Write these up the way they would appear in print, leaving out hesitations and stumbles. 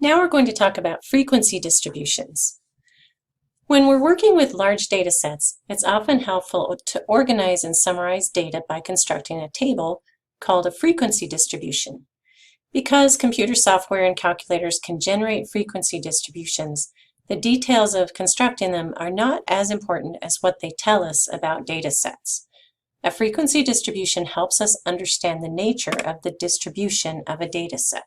Now we're going to talk about frequency distributions. When we're working with large data sets, it's often helpful to organize and summarize data by constructing a table called a frequency distribution. Because computer software and calculators can generate frequency distributions, the details of constructing them are not as important as what they tell us about data sets. A frequency distribution helps us understand the nature of the distribution of a data set.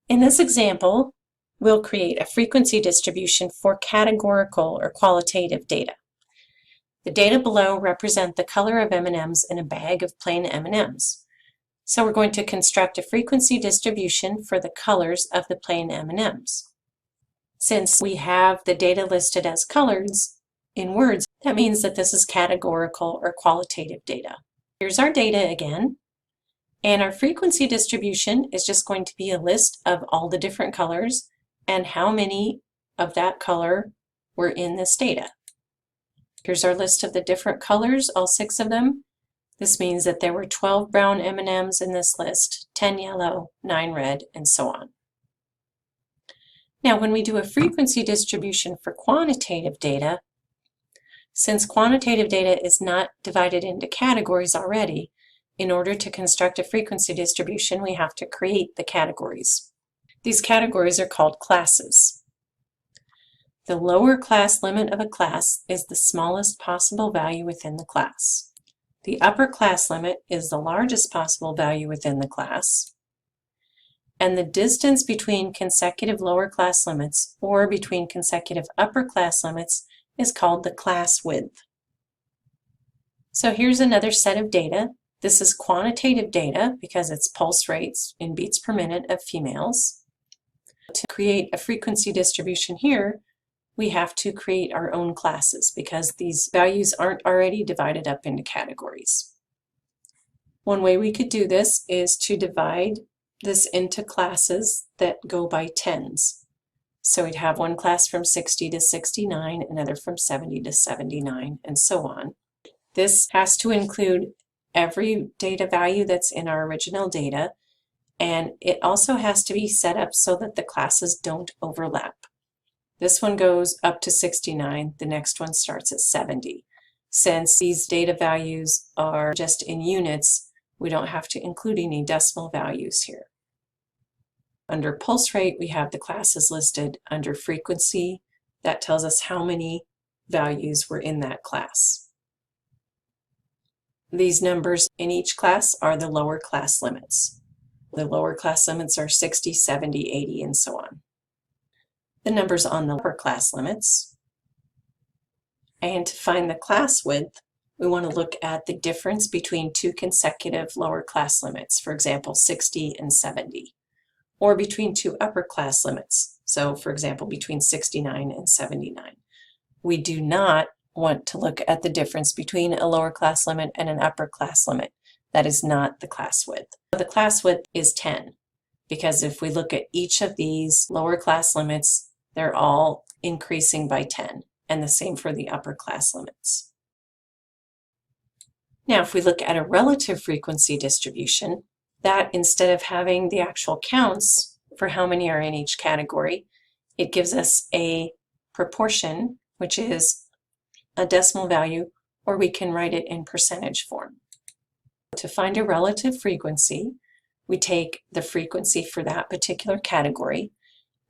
In this example, we'll create a frequency distribution for categorical or qualitative data. The data below represent the color of M&Ms in a bag of plain M&Ms. So we're going to construct a frequency distribution for the colors of the plain M&Ms. Since we have the data listed as colors in words, that means that this is categorical or qualitative data. Here's our data again. And our frequency distribution is just going to be a list of all the different colors and how many of that color were in this data. Here's our list of the different colors, all 6 of them. This means that there were 12 brown M&Ms in this list, 10 yellow, 9 red, and so on. Now, when we do a frequency distribution for quantitative data, since quantitative data is not divided into categories already, in order to construct a frequency distribution, we have to create the categories. These categories are called classes. The lower class limit of a class is the smallest possible value within the class. The upper class limit is the largest possible value within the class. And the distance between consecutive lower class limits or between consecutive upper class limits is called the class width. So here's another set of data. This is quantitative data because it's pulse rates in beats per minute of females. To create a frequency distribution here, we have to create our own classes because these values aren't already divided up into categories. One way we could do this is to divide this into classes that go by tens. So we'd have one class from 60 to 69, another from 70 to 79, and so on. This has to include every data value that's in our original data, and it also has to be set up so that the classes don't overlap. This one goes up to 69, the next one starts at 70. Since these data values are just in units, we don't have to include any decimal values here. Under pulse rate, we have the classes listed. Under frequency, that tells us how many values were in that class. These numbers in each class are the lower class limits. The lower class limits are 60, 70, 80, and so on. The numbers on the upper class limits. And to find the class width, we want to look at the difference between 2 consecutive lower class limits, for example, 60 and 70, or between 2 upper class limits, so for example, between 69 and 79. We do not want to look at the difference between a lower class limit and an upper class limit. That is not the class width. The class width is 10, because if we look at each of these lower class limits, they're all increasing by 10, and the same for the upper class limits. Now, if we look at a relative frequency distribution, that instead of having the actual counts for how many are in each category, it gives us a proportion, which is a decimal value, or we can write it in percentage form. To find a relative frequency, we take the frequency for that particular category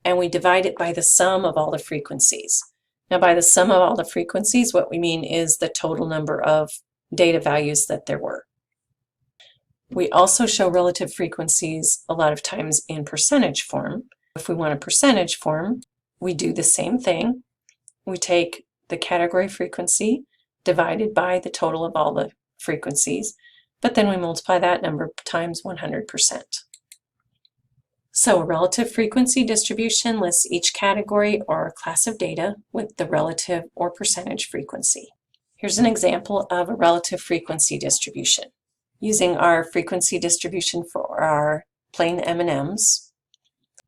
and we divide it by the sum of all the frequencies. Now, by the sum of all the frequencies, what we mean is the total number of data values that there were. We also show relative frequencies a lot of times in percentage form. If we want a percentage form, we do the same thing. We take the category frequency divided by the total of all the frequencies, but then we multiply that number times 100%. So a relative frequency distribution lists each category or class of data with the relative or percentage frequency. Here's an example of a relative frequency distribution. Using our frequency distribution for our plain M&Ms,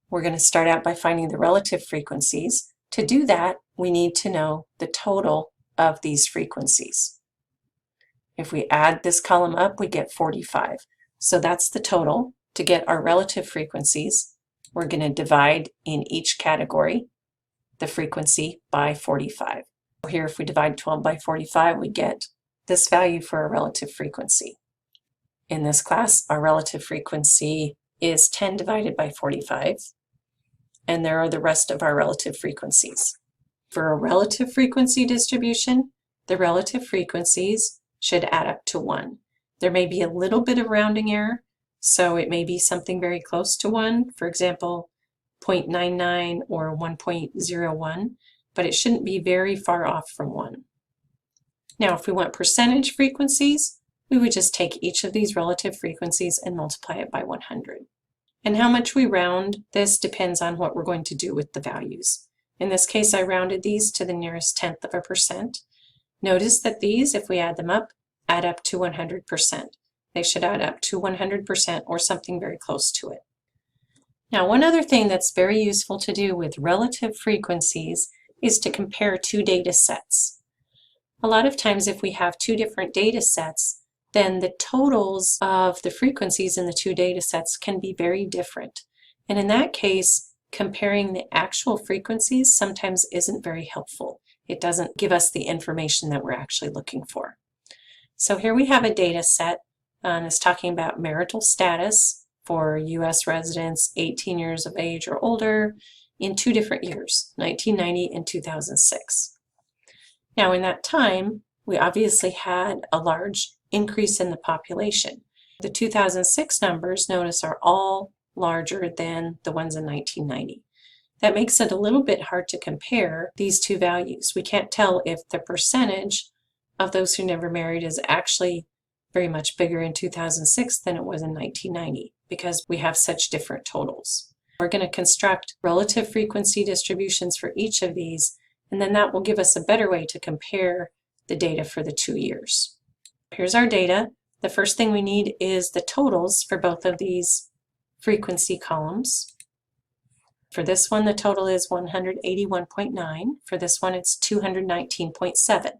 we're going to start out by finding the relative frequencies. To do that, we need to know the total of these frequencies. If we add this column up, we get 45. So that's the total. To get our relative frequencies, we're going to divide in each category the frequency by 45. So here, if we divide 12 by 45, we get this value for a relative frequency. In this class, our relative frequency is 10 divided by 45, and there are the rest of our relative frequencies. For a relative frequency distribution, the relative frequencies should add up to 1. There may be a little bit of rounding error, so it may be something very close to 1, for example, 0.99 or 1.01, but it shouldn't be very far off from 1. Now, if we want percentage frequencies, we would just take each of these relative frequencies and multiply it by 100. And how much we round this depends on what we're going to do with the values. In this case, I rounded these to the nearest tenth of a percent. Notice that these, if we add them up, add up to 100%. They should add up to 100% or something very close to it. Now, one other thing that's very useful to do with relative frequencies is to compare two data sets. A lot of times if we have two different data sets, then the totals of the frequencies in the two data sets can be very different. And in that case, comparing the actual frequencies sometimes isn't very helpful. It doesn't give us the information that we're actually looking for. So here we have a data set that's talking about marital status for U.S. residents 18 years of age or older in two different years, 1990 and 2006. Now in that time, we obviously had a large increase in the population. The 2006 numbers, notice, are all larger than the ones in 1990. That makes it a little bit hard to compare these two values. We can't tell if the percentage of those who never married is actually very much bigger in 2006 than it was in 1990 because we have such different totals. We're going to construct relative frequency distributions for each of these, and then that will give us a better way to compare the data for the 2 years. Here's our data. The first thing we need is the totals for both of these frequency columns. For this one, the total is 181.9. For this one, it's 219.7.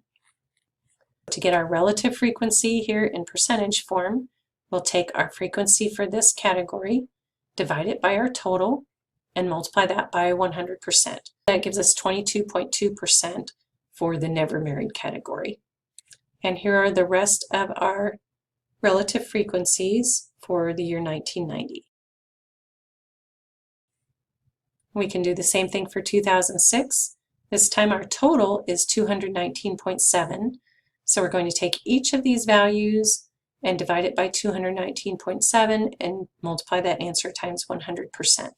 To get our relative frequency here in percentage form, we'll take our frequency for this category, divide it by our total, and multiply that by 100%. That gives us 22.2% for the never married category. And here are the rest of our relative frequencies for the year 1990. We can do the same thing for 2006. This time our total is 219.7. So we're going to take each of these values and divide it by 219.7 and multiply that answer times 100%.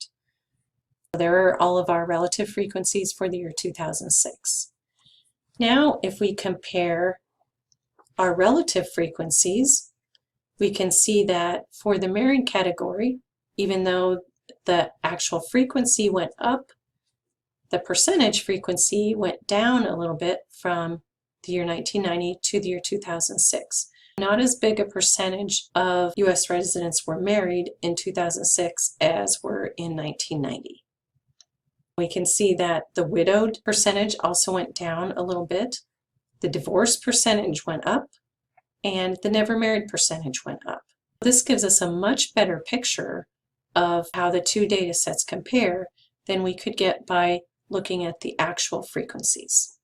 There are all of our relative frequencies for the year 2006. Now, if we compare our relative frequencies, we can see that for the married category, even though the actual frequency went up, the percentage frequency went down a little bit from the year 1990 to the year 2006. Not as big a percentage of U.S. residents were married in 2006 as were in 1990. We can see that the widowed percentage also went down a little bit, the divorced percentage went up, and the never married percentage went up. This gives us a much better picture of how the two data sets compare than we could get by looking at the actual frequencies.